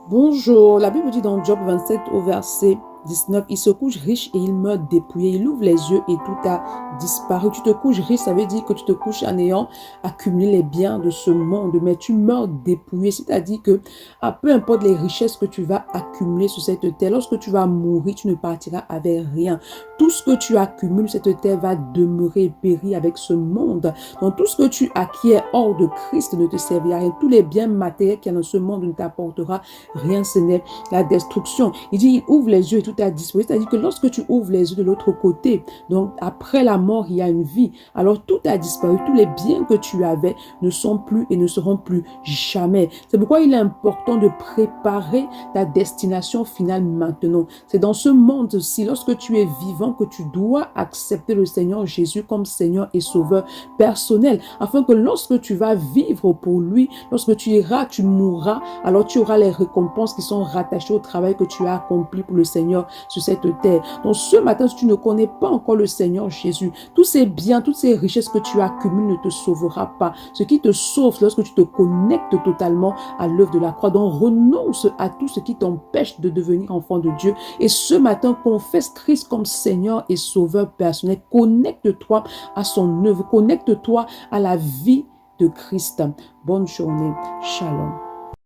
Bonjour, la Bible dit dans Job 27 au verset 19, il se couche riche et il meurt dépouillé. Il ouvre les yeux et tout a disparu. Tu te couches riche, ça veut dire que tu te couches en ayant accumulé les biens de ce monde, mais tu meurs dépouillé. C'est-à-dire que peu importe les richesses que tu vas accumuler sur cette terre, lorsque tu vas mourir, tu ne partiras avec rien. Tout ce que tu accumules, cette terre va demeurer et périr avec ce monde. Donc tout ce que tu acquiers hors de Christ ne te servira à rien. Tous les biens matériels qu'il y a dans ce monde ne t'apportera rien, ce n'est la destruction. Il dit, il ouvre les yeux et tout est disponible. C'est-à-dire que lorsque tu ouvres les yeux de l'autre côté, donc après la mort, il y a une vie. Alors tout a disparu. Tous les biens que tu avais ne sont plus et ne seront plus jamais. C'est pourquoi il est important de préparer ta destination finale maintenant. C'est dans ce monde-ci, lorsque tu es vivant, que tu dois accepter le Seigneur Jésus comme Seigneur et Sauveur personnel, afin que lorsque tu vas vivre pour lui, lorsque tu iras, tu mourras, alors tu auras les récompenses qui sont rattachées au travail que tu as accompli pour le Seigneur sur cette terre. Donc ce matin, si tu ne connais pas encore le Seigneur Jésus, tous ces biens, toutes ces richesses que tu accumules ne te sauvera pas. Ce qui te sauve, c'est lorsque tu te connectes totalement à l'œuvre de la croix. Donc renonce à tout ce qui t'empêche de devenir enfant de Dieu. Et ce matin, confesse Christ comme Seigneur et Sauveur personnel. Connecte-toi à son œuvre. Connecte-toi à la vie de Christ. Bonne journée. Shalom.